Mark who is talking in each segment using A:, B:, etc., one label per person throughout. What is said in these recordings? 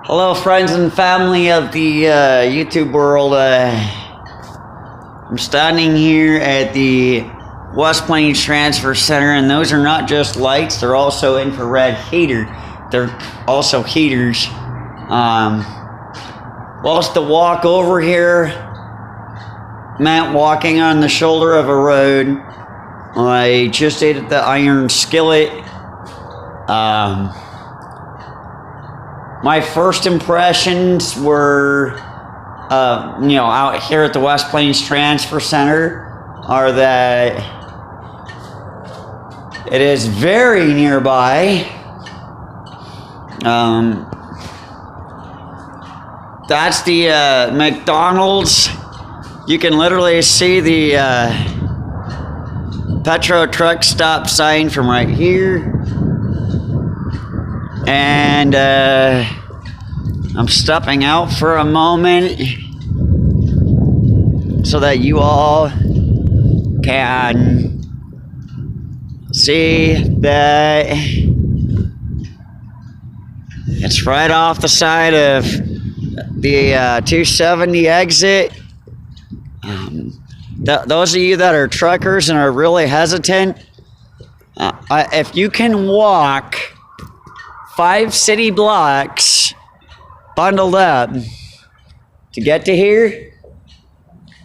A: Hello, friends and family of the YouTube world. I'm standing here at the West Plains Transfer Center, and those are not just lights, they're also infrared heater. They're also heaters. Whilst the walk over here meant walking on the shoulder of a road, I just ate at the Iron Skillet. My first impressions were, out here at the West Plains Transfer Center are that it is very nearby. That's the McDonald's. You can literally see the Petro truck stop sign from right here. And I'm stepping out for a moment so that you all can see that it's right off the side of the 270 exit. Those of you that are truckers and are really hesitant, if you can walk 5 city blocks bundled up to get to here,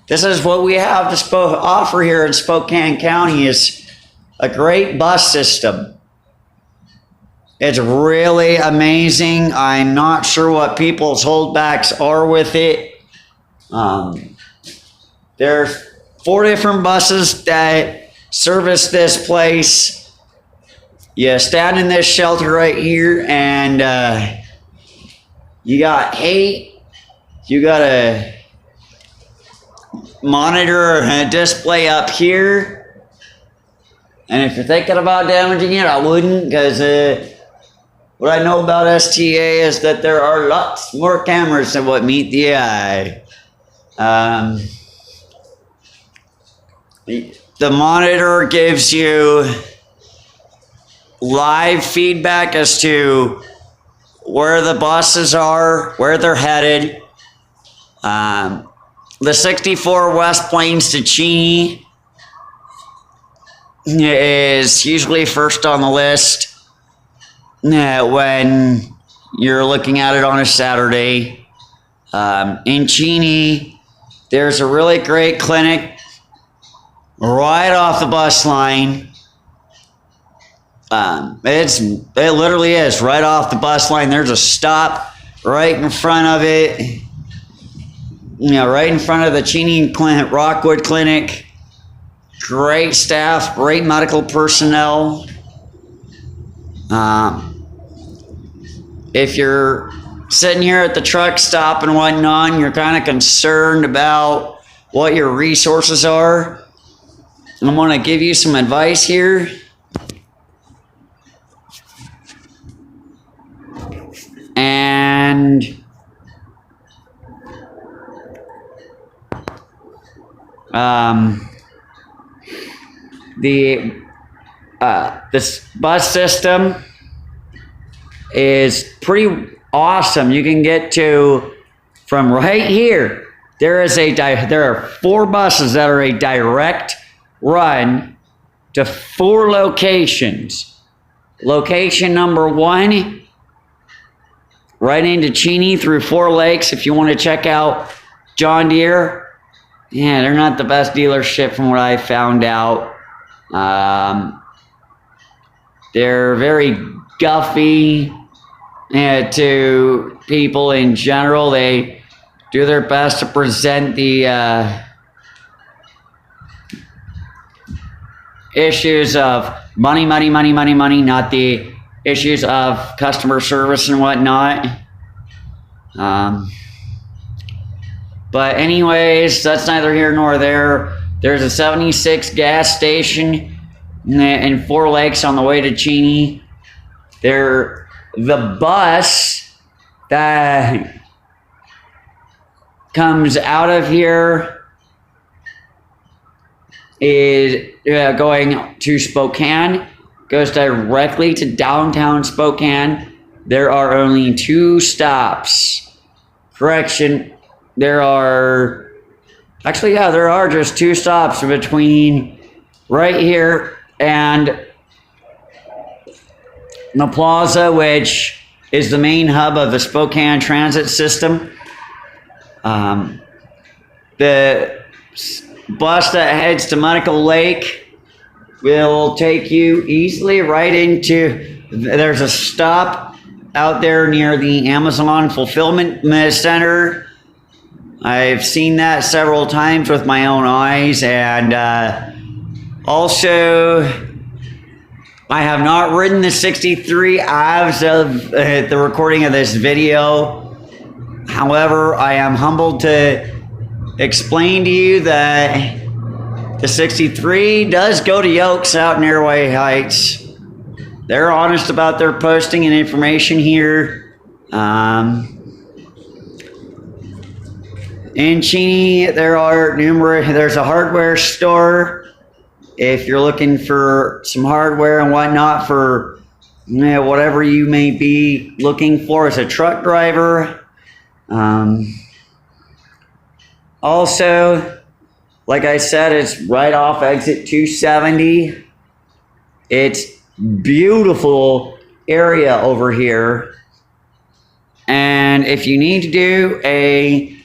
A: this is what we have to offer here in Spokane County, is a great bus system. It's really amazing. I'm not sure what people's holdbacks are with it. There's 4 different buses that service this place. You stand in this shelter right here, and you got hate. You got a monitor and a display up here. And if you're thinking about damaging it, I wouldn't, because what I know about STA is that there are lots more cameras than what meet the eye. The monitor gives you live feedback as to where the buses are, where they're headed. The 64 West Plains to Cheney is usually first on the list when you're looking at it on a Saturday. In Cheney, there's a really great clinic right off the bus line. It literally is right off the bus line. There's a stop right in front of it. Right in front of the Cheney Clinic, Rockwood Clinic. Great staff, great medical personnel. If you're sitting here at the truck stop and whatnot, and you're kind of concerned about what your resources are, I'm going to give you some advice here. And this bus system is pretty awesome. You can get to from right here. There are 4 buses that are a direct run to 4 locations. Location number 1, right into Cheney through 4 Lakes. If you want to check out John Deere, yeah, they're not the best dealership from what I found out. They're very guffy to people in general. They do their best to present the issues of money, not the issues of customer service and whatnot. But anyways, that's neither here nor there. There's a 76 gas station in 4 Lakes on the way to Cheney. The bus that comes out of here is going to Spokane, goes directly to downtown Spokane, there are only 2 stops. Correction, there are, actually, yeah, there are just 2 stops between right here and the plaza, which is the main hub of the Spokane Transit system. The bus that heads to Medical Lake will take you easily right into, there's a stop out there near the Amazon Fulfillment Center. I've seen that several times with my own eyes, and also I have not ridden the 63 as of the recording of this video. However, I am humbled to explain to you that the 63 does go to Yokes out in Airway Heights. They're honest about their posting and information here. In Cheney, there's a hardware store. If you're looking for some hardware and whatnot for whatever you may be looking for as a truck driver. Also, like I said, it's right off exit 270. It's beautiful area over here. And if you need to do a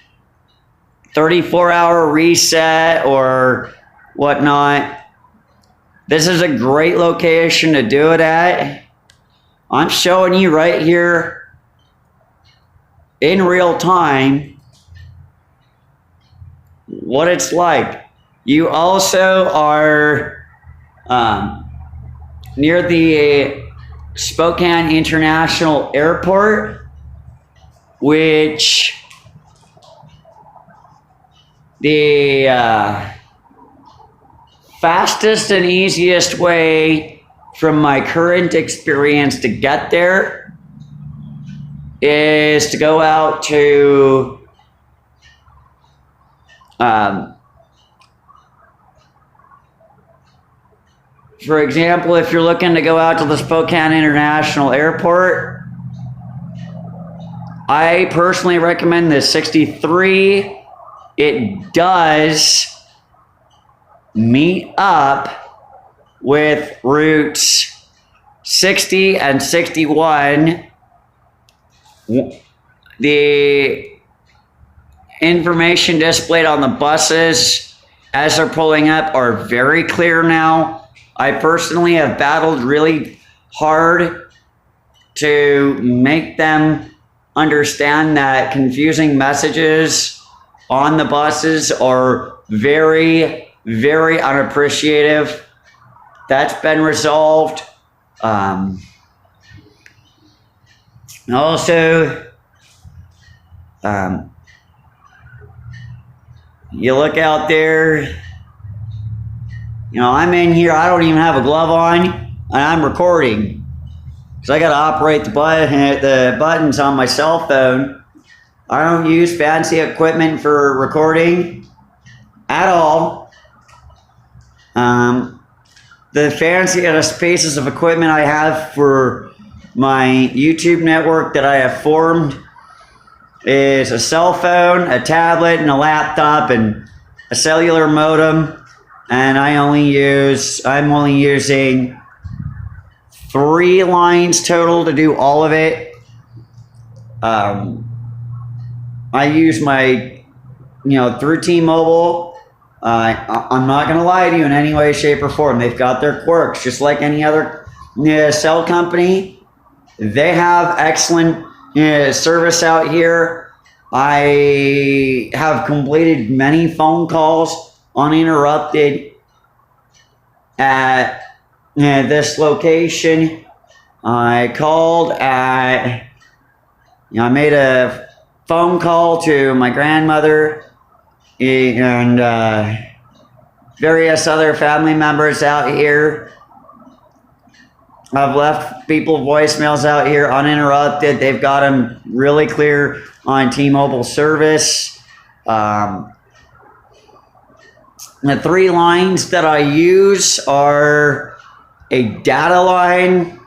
A: 34-hour reset or whatnot, this is a great location to do it at. I'm showing you right here in real time what it's like. You also are near the Spokane International Airport, which the fastest and easiest way from my current experience to get there is to go out to for example, if you're looking to go out to the Spokane International Airport, I personally recommend the 63. It does meet up with routes 60 and 61. The information displayed on the buses as they're pulling up are very clear now. I personally have battled really hard to make them understand that confusing messages on the buses are very, very unappreciative. That's been resolved. Also, you look out there, I'm in here, I don't even have a glove on, and I'm recording. Because I got to operate the buttons on my cell phone. I don't use fancy equipment for recording at all. The fanciest pieces of equipment I have for my YouTube network that I have formed is a cell phone, a tablet, and a laptop, and a cellular modem. And I'm only using 3 lines total to do all of it. I use my, through T-Mobile. I'm not going to lie to you in any way, shape, or form. They've got their quirks, just like any other cell company. They have excellent service out here. I have completed many phone calls uninterrupted at this location. I called at, I made a phone call to my grandmother and various other family members out here. I've left people voicemails out here uninterrupted. They've got them really clear on T-Mobile service. The 3 lines that I use are a data line,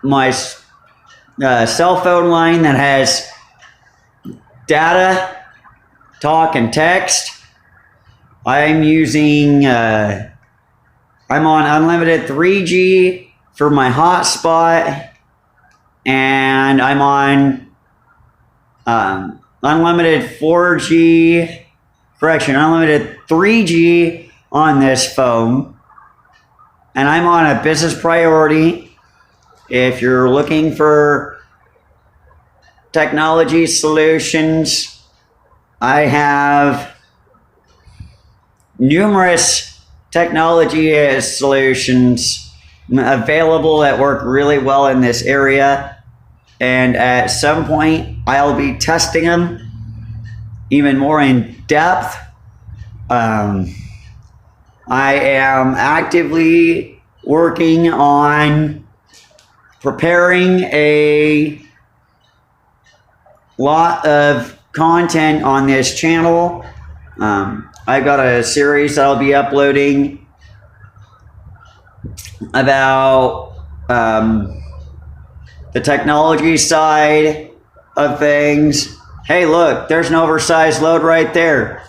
A: my cell phone line that has data, talk, and text. I'm using, I'm on unlimited 3G for my hotspot, and I'm on unlimited 4G, unlimited 3G on this phone. And I'm on a business priority. If you're looking for technology solutions, I have numerous technology solutions available that work really well in this area. And at some point, I'll be testing them even more in depth. I am actively working on preparing a lot of content on this channel. I've got a series that I'll be uploading about the technology side of things. Hey, look, there's an oversized load right there.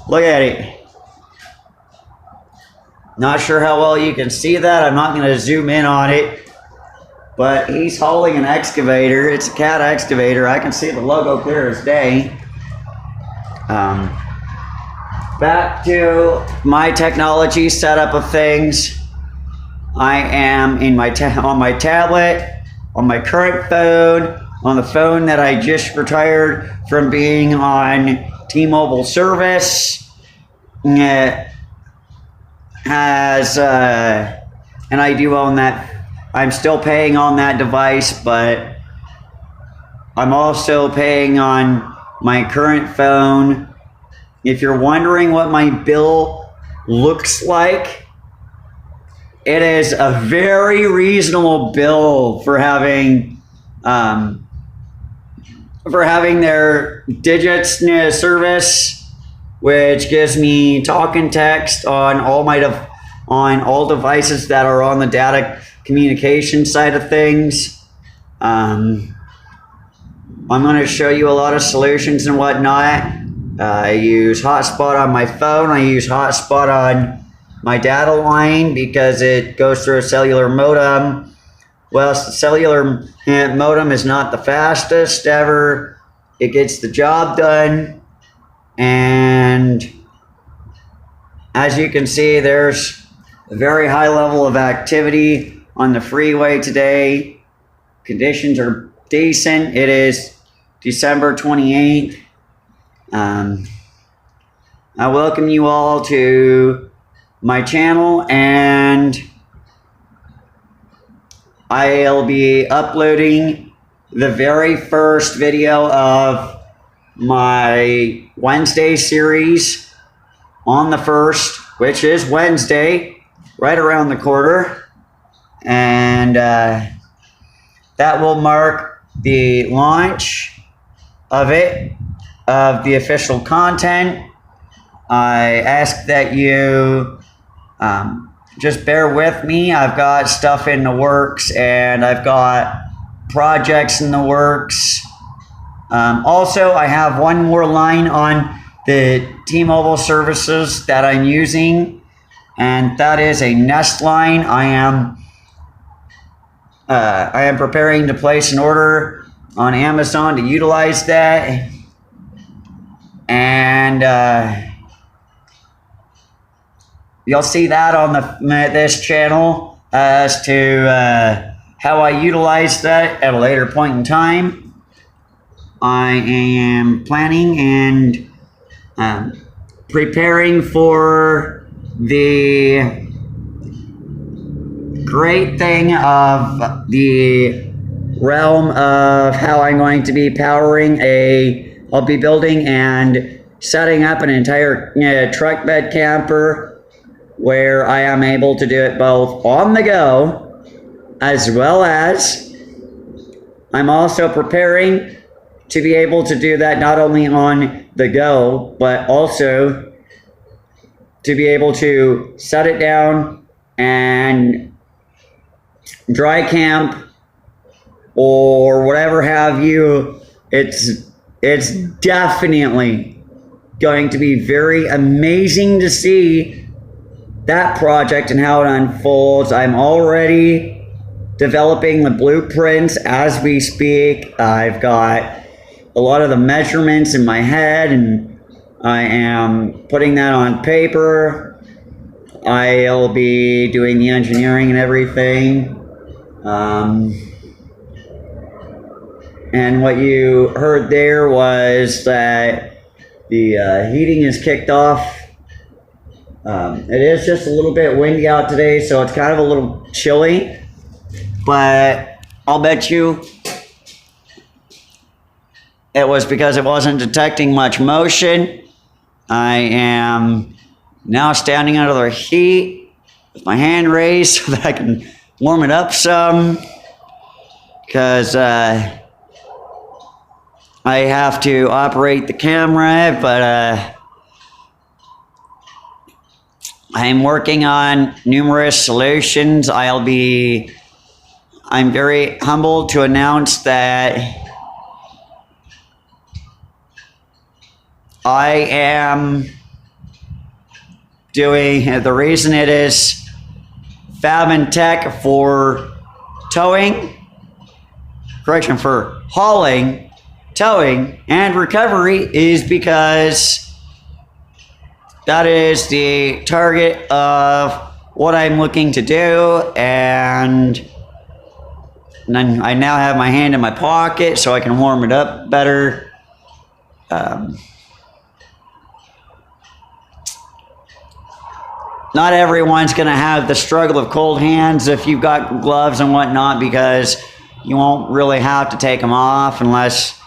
A: Look at it. Not sure how well you can see that. I'm not going to zoom in on it. But he's hauling an excavator. It's a cat excavator. I can see the logo clear as day. Back to my technology setup of things. I am in my on my tablet, on my current phone, on the phone that I just retired from being on T-Mobile service. And I do own that. I'm still paying on that device, but I'm also paying on my current phone. If you're wondering what my bill looks like, it is a very reasonable bill for having their digits service, which gives me talk and text on all devices that are on the data communication side of things. I'm going to show you a lot of solutions and whatnot. I use hotspot on my phone. I use hotspot on my data line because it goes through a cellular modem. Well, the cellular modem is not the fastest ever. It gets the job done. And as you can see, there's a very high level of activity on the freeway today. Conditions are decent. It is December 28th. I welcome you all to my channel, and I'll be uploading the very first video of my Wednesday series on the 1st, which is Wednesday, right around the corner. And that will mark the launch of it, of the official content. I ask that you just bear with me. I've got stuff in the works, and I've got projects in the works. Also, I have one more line on the T-Mobile services that I'm using, and that is a Nest line. I am preparing to place an order on Amazon to utilize that, and you'll see that on this channel as to how I utilize that at a later point in time. I am planning and preparing for the great thing of the realm of how I'm going to be powering I'll be building and setting up an entire truck bed camper where I am able to do it both on the go, as well as I'm also preparing to be able to do that not only on the go, but also to be able to set it down and dry camp or whatever have you, it's definitely going to be very amazing to see that project and how it unfolds. I'm already developing the blueprints as we speak. I've got a lot of the measurements in my head, and I am putting that on paper. I'll be doing the engineering and everything. And what you heard there was that the heating is kicked off. It is just a little bit windy out today, so it's kind of a little chilly, but I'll bet you it was because it wasn't detecting much motion. I am now standing under the heat with my hand raised so that I can warm it up some, because I have to operate the camera, but I'm working on numerous solutions. I'm very humbled to announce that I am doing, the reason it is Fab and Tech for towing, for hauling, towing, and recovery is because that is the target of what I'm looking to do, and then I now have my hand in my pocket so I can warm it up better. Not everyone's going to have the struggle of cold hands if you've got gloves and whatnot, because you won't really have to take them off unless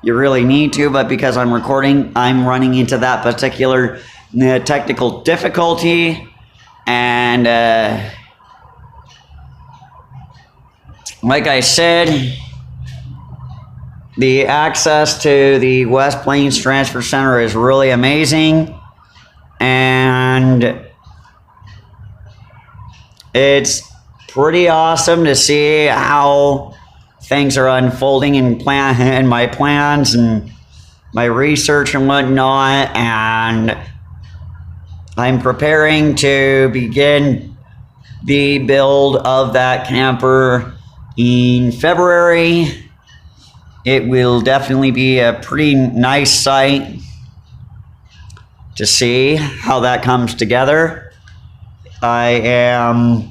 A: you really need to, but because I'm recording, I'm running into that particular technical difficulty. And like I said, the access to the West Plains Transfer Center is really amazing, and it's pretty awesome to see how things are unfolding in my plans and my research and whatnot. And I'm preparing to begin the build of that camper in February. It will definitely be a pretty nice sight to see how that comes together. I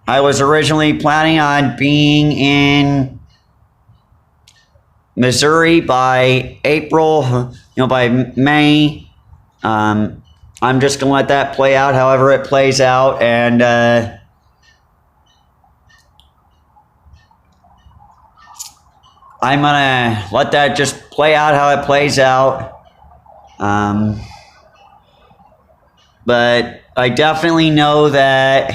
A: was originally planning on being in Missouri by April, by May. I'm just gonna let that play out however it plays out, and I'm gonna let that just play out how it plays out. But I definitely know that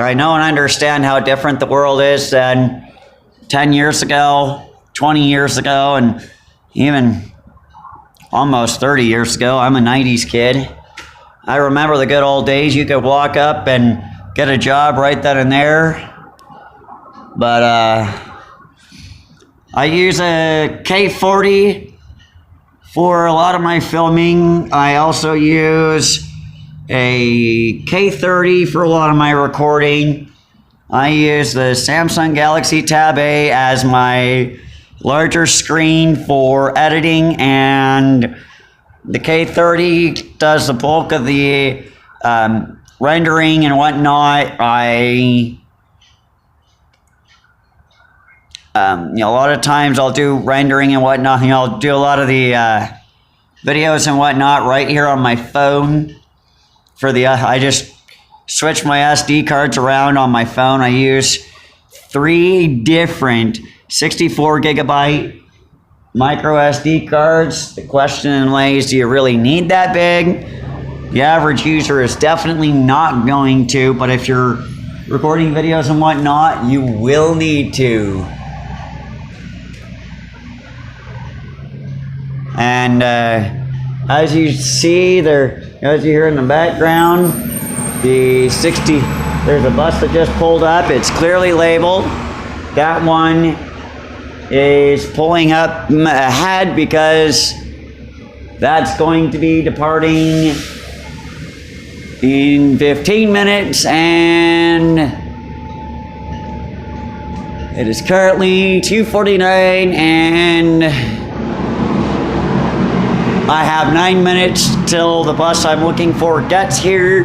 A: I know and understand how different the world is than 10 years ago, 20 years ago, and even almost 30 years ago. I'm a 90s kid. I remember the good old days. You could walk up and get a job right then and there. But I use a K40 for a lot of my filming. I also use a K30 for a lot of my recording. I use the Samsung Galaxy Tab A as my larger screen for editing, and the K30 does the bulk of the rendering and whatnot. A lot of times I'll do rendering and whatnot, and I'll do a lot of the videos and whatnot right here on my phone. I just switch my SD cards around on my phone. I use 3 different 64 gigabyte micro SD cards. The question lays, do you really need that big? The average user is definitely not going to, but if you're recording videos and whatnot, you will need to. And as you see, they're As you hear in the background, the 60, there's a bus that just pulled up. It's clearly labeled. That one is pulling up ahead because that's going to be departing in 15 minutes, and it is currently 2:49, and I have 9 minutes till the bus I'm looking for gets here.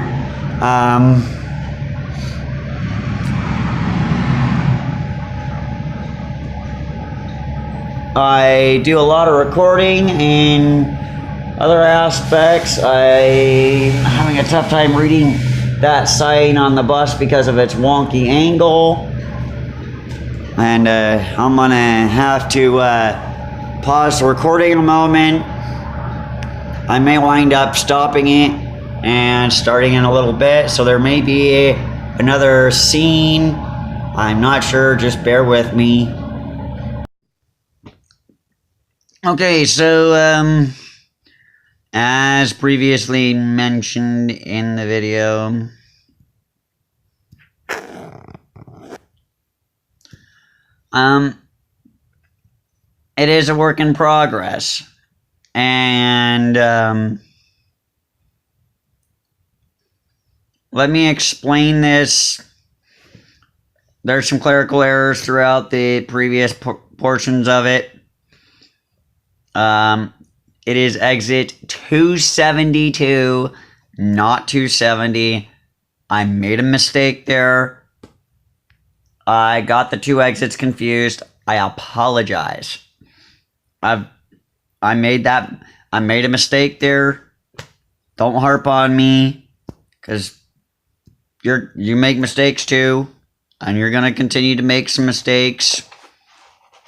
A: I do a lot of recording in other aspects. I'm having a tough time reading that sign on the bus because of its wonky angle. And I'm gonna have to pause the recording in a moment. I may wind up stopping it and starting in a little bit, so there may be another scene. I'm not sure, just bear with me. Okay, so as previously mentioned in the video, it is a work in progress, and let me explain this. There's some clerical errors throughout the previous portions of it. It is exit 272, not 270. I made a mistake there. I got the two exits confused. I apologize. I made a mistake there. Don't harp on me, because you make mistakes too, and you're gonna continue to make some mistakes.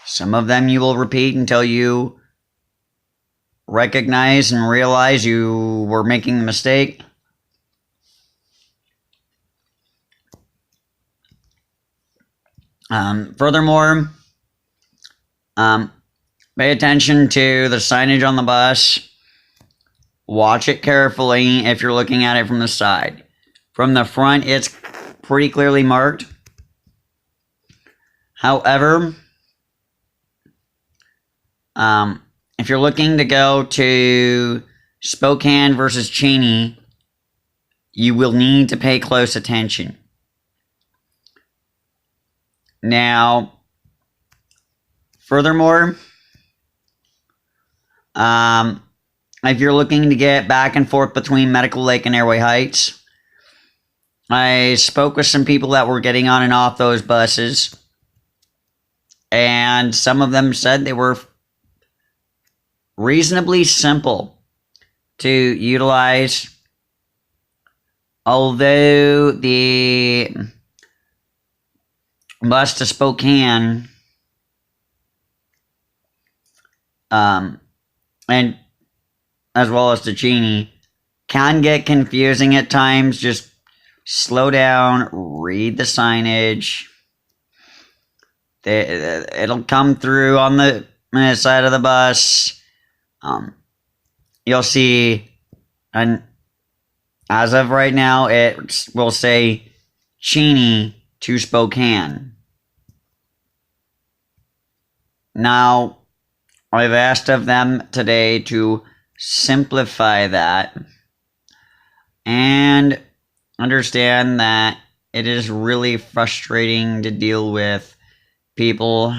A: Some of them you will repeat until you recognize and realize you were making the mistake. Furthermore, pay attention to the signage on the bus. Watch it carefully if you're looking at it from the side. From the front, it's pretty clearly marked. However, if you're looking to go to Spokane versus Cheney, you will need to pay close attention. Now, furthermore, if you're looking to get back and forth between Medical Lake and Airway Heights, I spoke with some people that were getting on and off those buses, and some of them said they were reasonably simple to utilize, although the bus to Spokane and as well as to Cheney can get confusing at times. Just slow down, read the signage. It'll come through on the side of the bus. You'll see, and as of right now, it will say Cheney to Spokane. Now, I've asked of them today to simplify that and understand that it is really frustrating to deal with people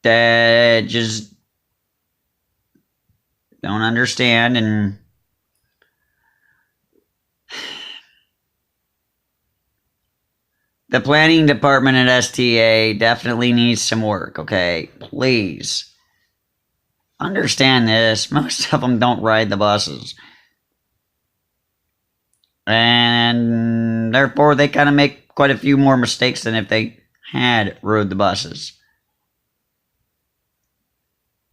A: that just don't understand, and the planning department at STA definitely needs some work, okay? Please understand this. Most of them don't ride the buses, and therefore they kind of make quite a few more mistakes than if they had rode the buses.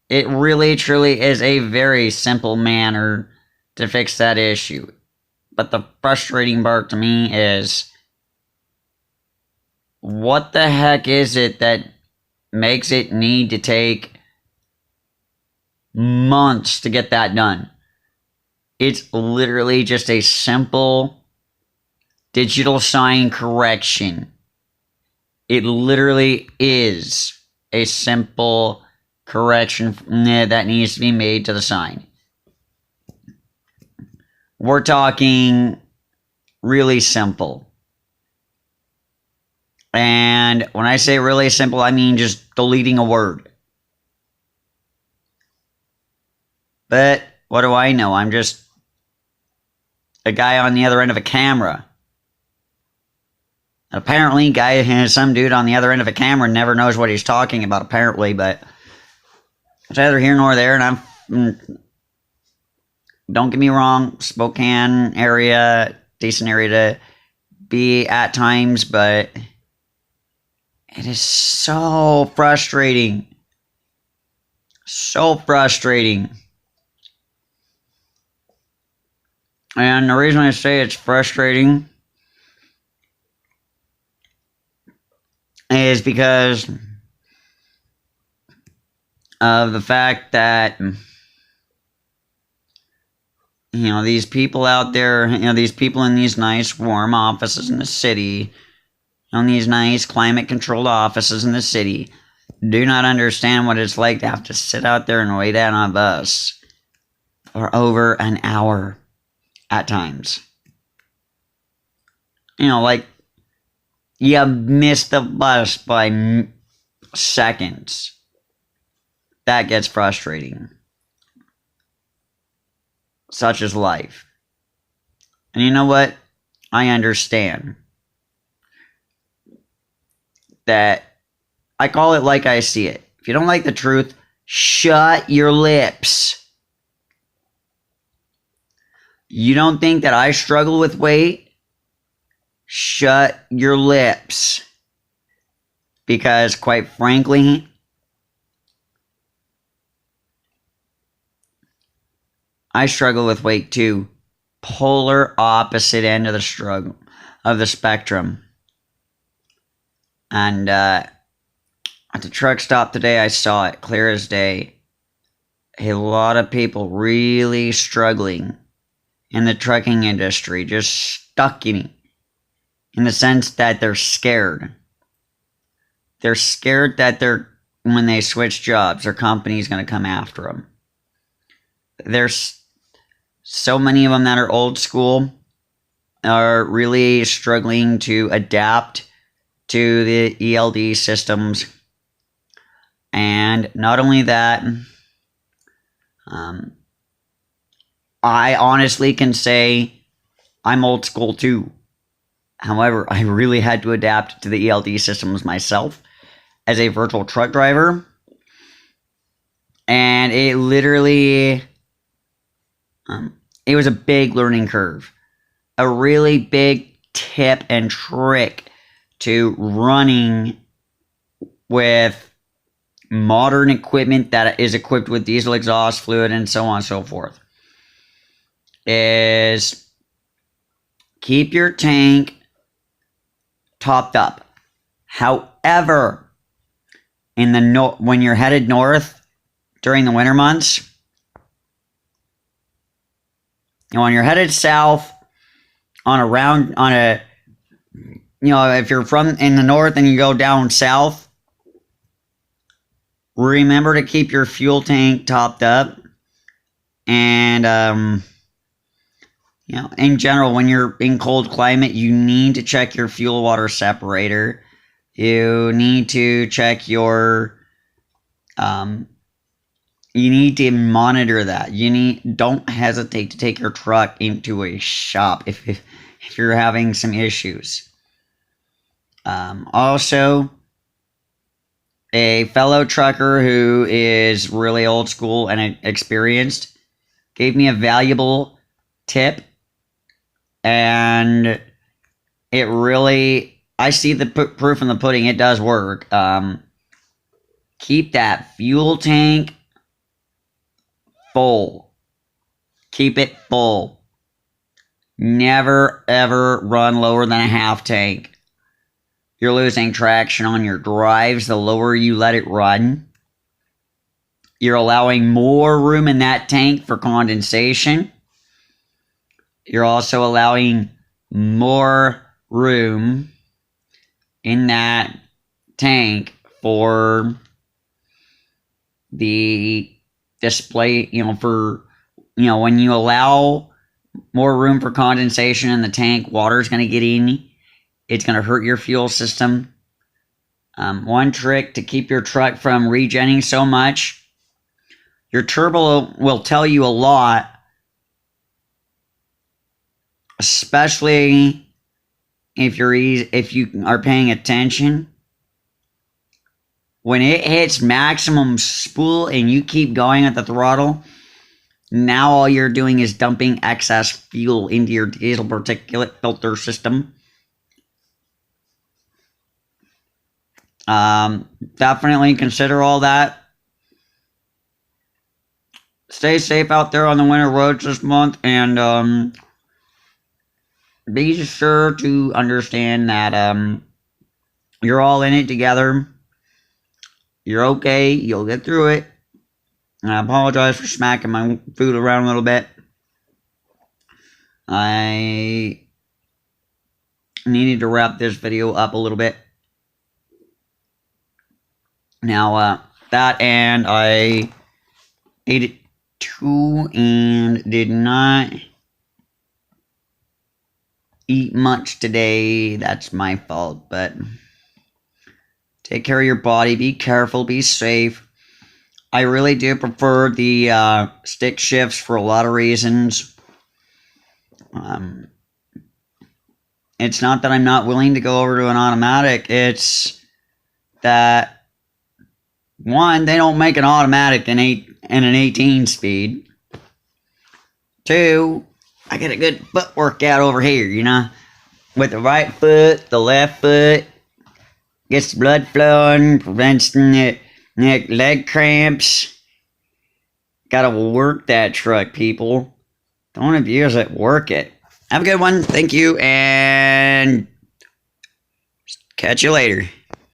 A: It really, truly is a very simple manner to fix that issue. But the frustrating part to me is, what the heck is it that makes it need to take months to get that done. It's literally just a simple digital sign correction. It literally is a simple correction that needs to be made to the sign. We're talking really simple. And when I say really simple, I mean just deleting a word. But what do I know? I'm just a guy on the other end of a camera. Apparently, some dude on the other end of a camera never knows what he's talking about, apparently, but it's either here nor there, and don't get me wrong, Spokane area, decent area to be at times, but it is so frustrating. So frustrating. And the reason I say it's frustrating is because of the fact that, these people out there, these people in these nice warm offices in the city, on these nice climate-controlled offices in the city, do not understand what it's like to have to sit out there and wait on a bus for over an hour at times. Like, you missed the bus by seconds. That gets frustrating. Such is life. And you know what? I understand that I call it like I see it. If you don't like the truth, shut your lips. You don't think that I struggle with weight? Shut your lips. Because quite frankly, I struggle with weight too. Polar opposite end of the spectrum. And at the truck stop today, I saw it clear as day. A lot of people really struggling in the trucking industry, just stuck in it. In the sense that they're scared. They're scared that when they switch jobs, their company's going to come after them. There's so many of them that are old school, are really struggling to adapt to the ELD systems. And not only that, I honestly can say I'm old school too. However, I really had to adapt to the ELD systems myself as a virtual truck driver. And it literally, it was a big learning curve. A really big tip and trick to running with modern equipment that is equipped with diesel exhaust fluid and so on and so forth is keep your tank topped up. However, when you're headed north during the winter months, and when you're headed south if you're from in the north and you go down south, remember to keep your fuel tank topped up. And in general, when you're in cold climate, you need to check your fuel water separator. You need to check your you need to monitor that. Don't hesitate to take your truck into a shop if you're having some issues. Also, a fellow trucker who is really old school and experienced gave me a valuable tip, and it really, I see the proof in the pudding. It does work. Keep that fuel tank full. Keep it full. Never ever run lower than a half tank. You're losing traction on your drives the lower you let it run. You're allowing more room in that tank for condensation. You're also allowing more room in that tank for the display, when you allow more room for condensation in the tank, water's going to get in. It's going to hurt your fuel system. One trick to keep your truck from regenerating so much, your turbo will tell you a lot, especially if you are paying attention. When it hits maximum spool and you keep going at the throttle, now all you're doing is dumping excess fuel into your diesel particulate filter system. Definitely consider all that. Stay safe out there on the winter roads this month, and be sure to understand that you're all in it together. You're okay. You'll get through it. And I apologize for smacking my food around a little bit. I needed to wrap this video up a little bit. Now, that and I ate it too and did not eat much today. That's my fault, but take care of your body. Be careful. Be safe. I really do prefer the stick shifts for a lot of reasons. It's not that I'm not willing to go over to an automatic. It's that, one, they don't make an automatic in an 18 speed. Two, I get a good foot workout over here, with the right foot, the left foot, gets the blood flowing, prevents the leg cramps. Gotta work that truck, people. Don't abuse it, work it. Have a good one. Thank you, and catch you later.